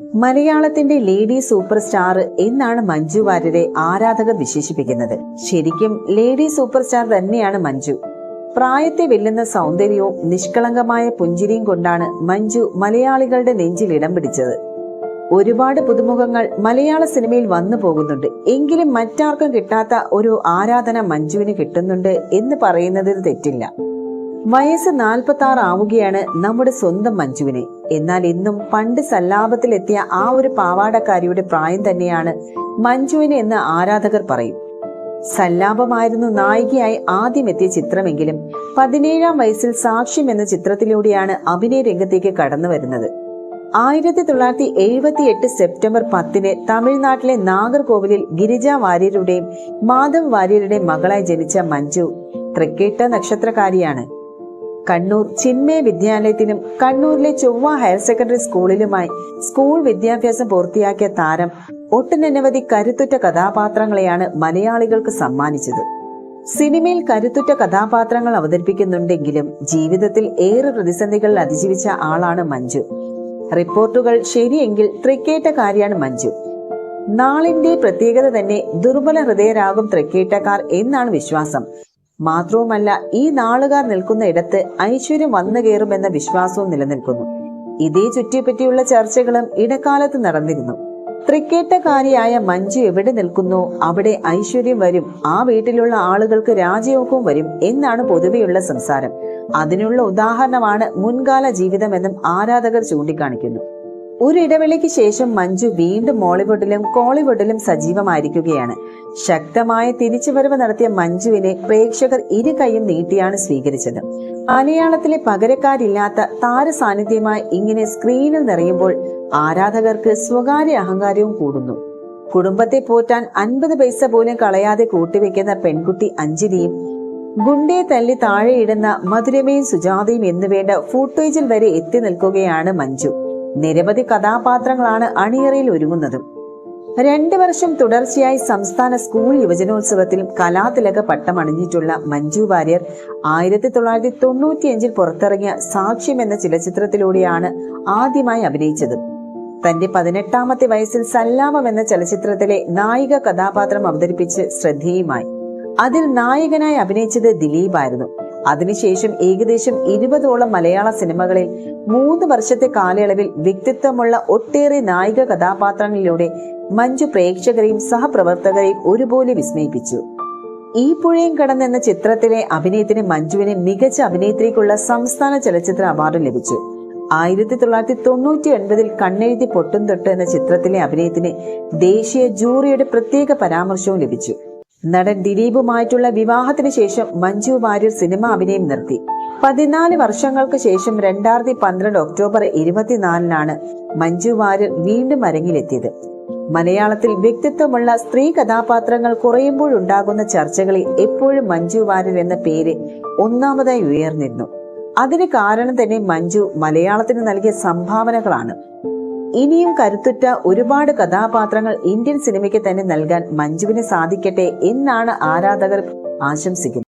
മലയാളത്തിന്റെ lady super star എന്നാണ് മഞ്ജു വാര്യരെ ആരാധകർ വിശേഷിപ്പിക്കുന്നത്. ശരിക്കും ലേഡി സൂപ്പർ സ്റ്റാർ തന്നെയാണ് മഞ്ജു. പ്രായത്തെ വെല്ലുന്ന സൗന്ദര്യവും നിഷ്കളങ്കമായ പുഞ്ചിരിയും കൊണ്ടാണ് മഞ്ജു മലയാളികളുടെ നെഞ്ചിൽ ഇടം പിടിച്ചത്. ഒരുപാട് പുതുമുഖങ്ങൾ മലയാള സിനിമയിൽ വന്നു പോകുന്നുണ്ട്. എങ്കിലും മറ്റാർക്കും കിട്ടാത്ത ഒരു ആരാധന മഞ്ജുവിന് കിട്ടുന്നുണ്ട് എന്ന് പറയുന്നതിൽ തെറ്റില്ല. വയസ്സ് 46 ആവുകയാണ് നമ്മുടെ സ്വന്തം മഞ്ജുവിനെ. എന്നാൽ ഇന്നും പണ്ട് സല്ലാപത്തിലെത്തിയ ആ ഒരു പാവാടക്കാരിയുടെ പ്രായം തന്നെയാണ് മഞ്ജുവിന് എന്ന് ആരാധകർ പറയും. സല്ലാപമായിരുന്നു നായികയായി ആദ്യം എത്തിയ ചിത്രമെങ്കിലും 17-ാം വയസ്സിൽ സാക്ഷ്യം എന്ന ചിത്രത്തിലൂടെയാണ് അഭിനയ രംഗത്തേക്ക് കടന്നു വരുന്നത്. 1978 സെപ്റ്റംബർ 10 തമിഴ്നാട്ടിലെ നാഗർകോവിലിൽ ഗിരിജ വാര്യരുടെയും മാധവ് വാര്യരുടെയും മകളായി ജനിച്ച മഞ്ജു തൃക്കേട്ട നക്ഷത്രക്കാരിയാണ്. കണ്ണൂർ ചിന്മയ വിദ്യാലയത്തിനും കണ്ണൂരിലെ ചൊവ്വ ഹയർ സെക്കൻഡറി സ്കൂളിലുമായി സ്കൂൾ വിദ്യാഭ്യാസം പൂർത്തിയാക്കിയ താരം ഒട്ടനവധി കരുത്തുറ്റ കഥാപാത്രങ്ങളെയാണ് മലയാളികൾക്ക് സമ്മാനിച്ചത്. സിനിമയിൽ കരുത്തുറ്റ കഥാപാത്രങ്ങൾ അവതരിപ്പിക്കുന്നുണ്ടെങ്കിലും ജീവിതത്തിൽ ഏറെ പ്രതിസന്ധികൾ അതിജീവിച്ച ആളാണ് മഞ്ജു. റിപ്പോർട്ടുകൾ ശരിയെങ്കിൽ തൃക്കേട്ടക്കാരിയാണ് മഞ്ജു. നാളിന്റെ പ്രത്യേകത തന്നെ ദുർബല ഹൃദയരാകും തൃക്കേട്ടക്കാർ എന്നാണ് വിശ്വാസം. മാത്രവുമല്ല, ഈ നാളുകാർ നിൽക്കുന്ന ഇടത്ത് ഐശ്വര്യം വന്നു കയറുമെന്ന വിശ്വാസവും നിലനിൽക്കുന്നു. ഇതേ ചുറ്റിപ്പറ്റിയുള്ള ചർച്ചകളും ഇടക്കാലത്ത് നടന്നിരുന്നു. തൃക്കേട്ടക്കാരിയായ മഞ്ജു എവിടെ നിൽക്കുന്നു അവിടെ ഐശ്വര്യം വരും, ആ വീട്ടിലുള്ള ആളുകൾക്ക് രാജയോഗവും വരും എന്നാണ് പൊതുവെയുള്ള സംസാരം. അതിനുള്ള ഉദാഹരണമാണ് മുൻകാല ജീവിതമെന്നും ആരാധകർ ചൂണ്ടിക്കാണിക്കുന്നു. ഒരു ഇടവേളയ്ക്ക് ശേഷം മഞ്ജു വീണ്ടും മോളിവുഡിലും കോളിവുഡിലും സജീവമായിരിക്കുകയാണ്. ശക്തമായ തിരിച്ചുവരവ് നടത്തിയ മഞ്ജുവിനെ പ്രേക്ഷകർ ഇരു കൈയും നീട്ടിയാണ് സ്വീകരിച്ചത്. മലയാളത്തിലെ പകരക്കാരില്ലാത്ത താര സാന്നിധ്യമായി ഇങ്ങനെ സ്ക്രീനിൽ നിറയുമ്പോൾ ആരാധകർക്ക് സ്വകാര്യ അഹങ്കാരവും കൂടുന്നു. കുടുംബത്തെ പോറ്റാൻ 50 പൈസ പോലും കളയാതെ കൂട്ടിവെക്കുന്ന പെൺകുട്ടി അഞ്ജലിയും ഗുണ്ടയെ തല്ലി താഴെയിടുന്ന മധുരമയും സുജാതയും എന്നുവേണ്ട ഫൂട്ടേജിൽ വരെ എത്തി നിൽക്കുകയാണ് മഞ്ജു. നിരവധി കഥാപാത്രങ്ങളാണ് അണിയറയിൽ ഒരുങ്ങുന്നതും. 2 വർഷം തുടർച്ചയായി സംസ്ഥാന സ്കൂൾ യുവജനോത്സവത്തിലും കലാതിലക പട്ടമണിഞ്ഞിട്ടുള്ള മഞ്ജു വാര്യർ 1995 പുറത്തിറങ്ങിയ സാക്ഷ്യം എന്ന ചലച്ചിത്രത്തിലൂടെയാണ് ആദ്യമായി അഭിനയിച്ചത്. തന്റെ 18-ാമത്തെ വയസ്സിൽ സല്ലാപം എന്ന ചലച്ചിത്രത്തിലെ നായിക കഥാപാത്രം അവതരിപ്പിച്ച് ശ്രദ്ധേയമായി. അതിൽ നായകനായി അഭിനയിച്ചത് ദിലീപായിരുന്നു. അതിനുശേഷം ഏകദേശം 20ഓളം മലയാള സിനിമകളിൽ 3 വർഷത്തെ കാലയളവിൽ വ്യക്തിത്വമുള്ള ഒട്ടേറെ നായിക കഥാപാത്രങ്ങളിലൂടെ മഞ്ജു പ്രേക്ഷകരെയും സഹപ്രവർത്തകരെയും ഒരുപോലെ വിസ്മയിപ്പിച്ചു. ഈ പുഴയും കടന്നെന്ന ചിത്രത്തിലെ അഭിനയത്തിന് മഞ്ജുവിന് മികച്ച അഭിനേത്രിക്കുള്ള സംസ്ഥാന ചലച്ചിത്ര അവാർഡ് ലഭിച്ചു. 1999 കണ്ണെഴുതി പൊട്ടും തൊട്ട് എന്ന ചിത്രത്തിലെ അഭിനയത്തിന് ദേശീയ ജൂറിയുടെ പ്രത്യേക പരാമർശവും ലഭിച്ചു. നടൻ ദിലീപുമായിട്ടുള്ള വിവാഹത്തിന് ശേഷം മഞ്ജു വാര്യർ സിനിമ അഭിനയം നിർത്തി. 14 വർഷങ്ങൾക്ക് ശേഷം 2012 ഒക്ടോബർ 24 മഞ്ജു വാര്യർ വീണ്ടും അരങ്ങിലെത്തിയത്. മലയാളത്തിൽ വ്യക്തിത്വമുള്ള സ്ത്രീ കഥാപാത്രങ്ങൾ കുറയുമ്പോഴുണ്ടാകുന്ന ചർച്ചകളിൽ എപ്പോഴും മഞ്ജു വാര്യർ എന്ന പേര് ഒന്നാമതായി ഉയർന്നിരുന്നു. അതിന് കാരണം തന്നെ മഞ്ജു മലയാളത്തിന് നൽകിയ സംഭാവനകളാണ്. ഇനിയും കരുത്തുറ്റ ഒരുപാട് കഥാപാത്രങ്ങൾ ഇന്ത്യൻ സിനിമയ്ക്ക് തന്നെ നൽകാൻ മഞ്ജുവിന് സാധിക്കട്ടെ എന്നാണ് ആരാധകർ ആശംസിക്കുന്നത്.